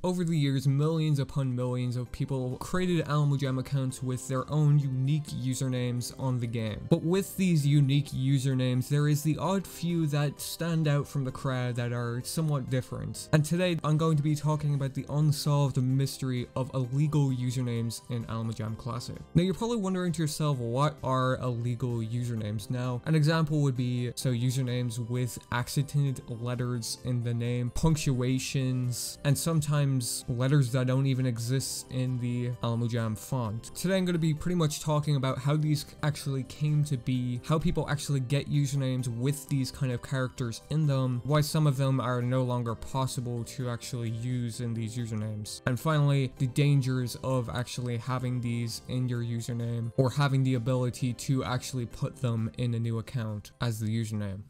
over the years, millions upon millions of people created Alamo Jam accounts with their own unique usernames on the game. But with these unique usernames, there is the odd few that stand out from the crowd that are somewhat different. And today, I'm going to be talking about the unsolved mystery of illegal usernames in Alamo Jam Classic. Now, you're probably wondering to yourself, what are illegal usernames? Now, an example would be, usernames with accented letters in the name, punctuations, and sometimes letters that don't even exist in the Alamo Jam font. Today, I'm going to be pretty much talking about how these actually came to be, how people actually get usernames with these kind of characters in them, why some of them are no longer possible to actually use in these usernames, and finally, the dangers of actually having these in your username or having the ability to actually put them in a new account as the username.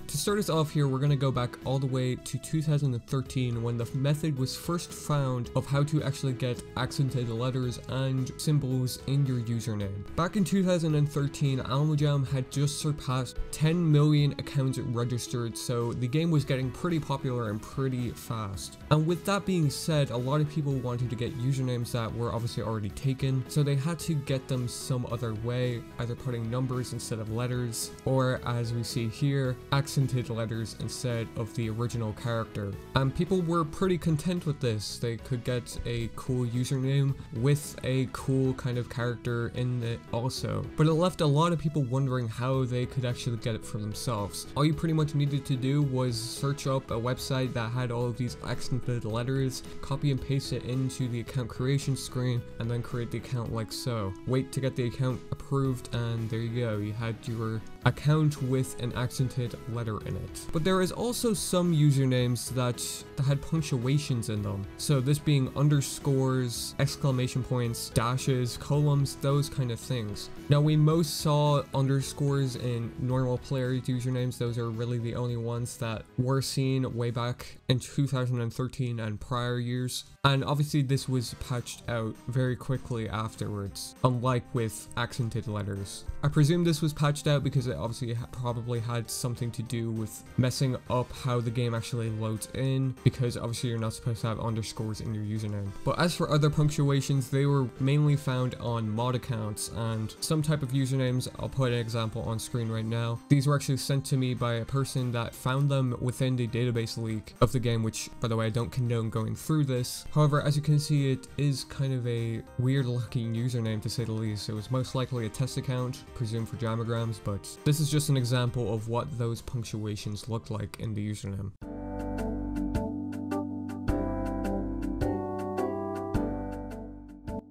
To start us off here, we're going to go back all the way to 2013 when the method was first found of how to actually get accented letters and symbols in your username. Back in 2013, Alamo Jam had just surpassed 10 million accounts registered, so the game was getting pretty popular and pretty fast. And with that being said, a lot of people wanted to get usernames that were obviously already taken, so they had to get them some other way, either putting numbers instead of letters, or as we see here, accented letters instead of the original character. And people were pretty content with this. They could get a cool username with a cool kind of character in it also. But it left a lot of people wondering how they could actually get it for themselves. All you pretty much needed to do was search up a website that had all of these accented letters, copy and paste it into the account creation screen, and then create the account like so. Wait to get the account approved, and there you go. You had your account with an accented letter in it. But there is also some usernames that had punctuations in them. So this being underscores, exclamation points, dashes, columns, those kind of things. Now, we most saw underscores in normal player usernames. Those are really the only ones that were seen way back in 2013 and prior years. And obviously this was patched out very quickly afterwards, unlike with accented letters. I presume this was patched out because it obviously probably had something to do with messing up how the game actually loads in, because obviously you're not supposed to have underscores in your username. But as for other punctuations, they were mainly found on mod accounts and some type of usernames. I'll put an example on screen right now. These were actually sent to me by a person that found them within the database leak of the game, which, by the way, I don't condone going through this. However, as you can see, it is kind of a weird looking username to say the least. It was most likely a test account, presumed for Jamagrams, but this is just an example of what those punctuations look like in the username.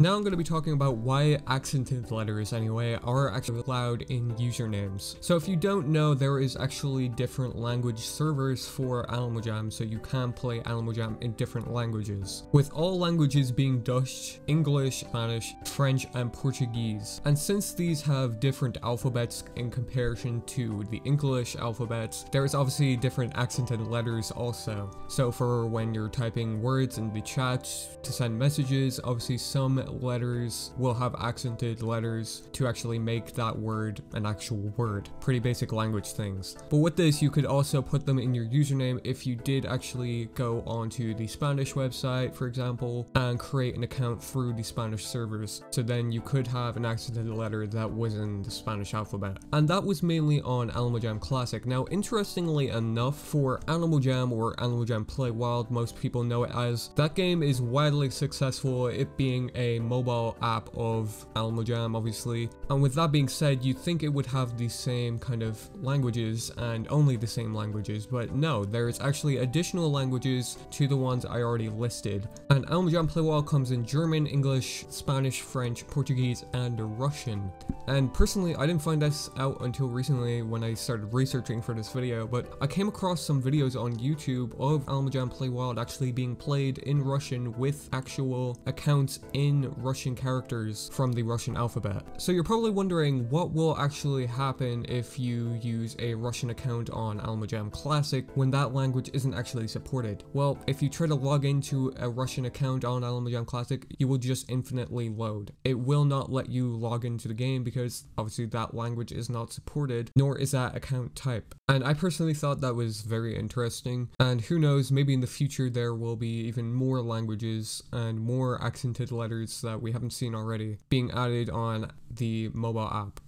Now I'm going to be talking about why accented letters, anyway, are actually allowed in usernames. So if you don't know, there is actually different language servers for Alamo Jam, so you can play Alamo Jam in different languages, with all languages being Dutch, English, Spanish, French, and Portuguese. And since these have different alphabets in comparison to the English alphabet, there is obviously different accented letters also. So for when you're typing words in the chat to send messages, obviously some letters will have accented letters to actually make that word an actual word. Pretty basic language things. But with this, you could also put them in your username if you did actually go onto the Spanish website, for example, and create an account through the Spanish servers. So then you could have an accented letter that was in the Spanish alphabet. And that was mainly on Alamo Jam Classic. Now, interestingly enough, for Alamo Jam, or Alamo Jam Play Wild, most people know it as, that game is widely successful, it being a mobile app of Alamo Jam, obviously. And with that being said, you'd think it would have the same kind of languages and only the same languages, but no, there's actually additional languages to the ones I already listed. And Alamo Jam Play Wild comes in German, English, Spanish, French, Portuguese, and Russian. And personally, I didn't find this out until recently when I started researching for this video, but I came across some videos on YouTube of Alamo Jam Play Wild actually being played in Russian with actual accounts in Russian characters from the Russian alphabet. So you're probably wondering what will actually happen if you use a Russian account on AlmaJam Classic when that language isn't actually supported. Well, if you try to log into a Russian account on AlmaJam Classic, you will just infinitely load. It will not let you log into the game because obviously that language is not supported, nor is that account type. And I personally thought that was very interesting, and who knows, maybe in the future there will be even more languages and more accented letters that we haven't seen already being added on the mobile app.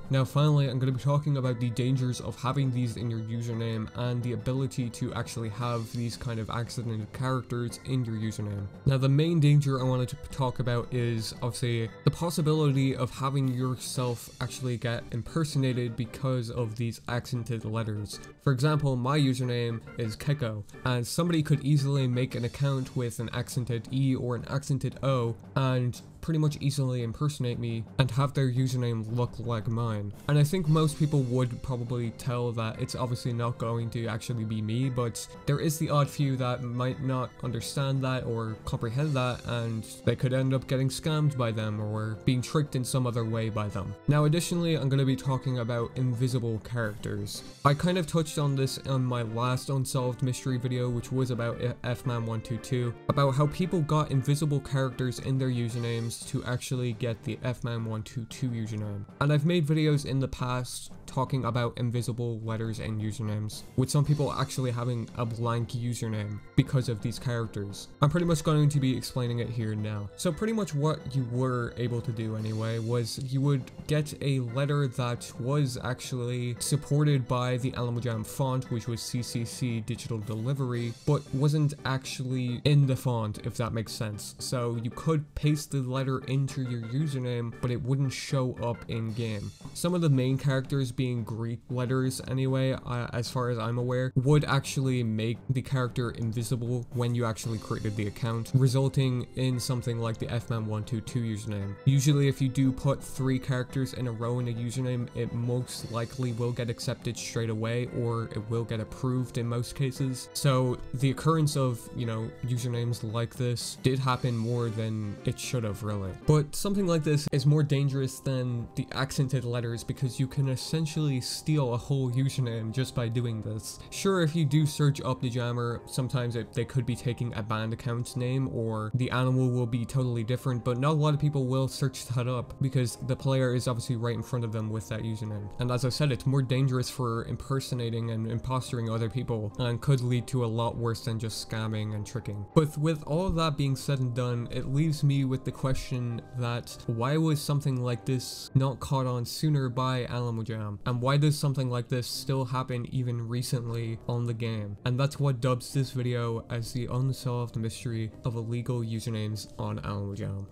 Now finally, I'm going to be talking about the dangers of having these in your username and the ability to actually have these kind of accidental characters in your username. Now the main danger I wanted to talk about is obviously the possibility of having yourself actually get impersonated because of these accented letters. For example, my username is Keiko, and somebody could easily make an account with an accented E or an accented O and pretty much easily impersonate me and have their username look like mine. And I think most people would probably tell that it's obviously not going to actually be me, but there is the odd few that might not understand that or comprehend that, and they could end up getting scammed by them or being tricked in some other way by them. Now additionally, I'm going to be talking about invisible characters. I kind of touched on this on my last Unsolved mystery video, which was about fman122, about how people got invisible characters in their usernames to actually get the fman122 username. And I've made videos in the past talking about invisible letters and usernames, with some people actually having a blank username because of these characters. I'm pretty much going to be explaining it here now. So pretty much what you were able to do anyway was you would get a letter that was actually supported by the AlmaJam font, which was CCC Digital Delivery, but wasn't actually in the font, if that makes sense. So you could paste the letter into your username, but it wouldn't show up in game. Some of the main characters being Greek letters anyway, as far as I'm aware, would actually make the character invisible when you actually created the account, resulting in something like the fman122 username. Usually if you do put 3 characters in a row in a username, it most likely will get accepted straight away, or it will get approved in most cases. So the occurrence of, you know, usernames like this did happen more than it should have, really. But something like this is more dangerous than the accented letters because you can essentially steal a whole username just by doing this. Sure, if you do search up the jammer, sometimes they could be taking a banned account's name or the animal will be totally different, but not a lot of people will search that up because the player is obviously right in front of them with that username. And as I said, it's more dangerous for impersonating and impostoring other people and could lead to a lot worse than just scamming and tricking. But with all of that being said and done, it leaves me with the question that why was something like this not caught on sooner by AlmaJam? And why does something like this still happen even recently on the game? And that's what dubs this video as the unsolved mystery of illegal usernames on AlmaJam.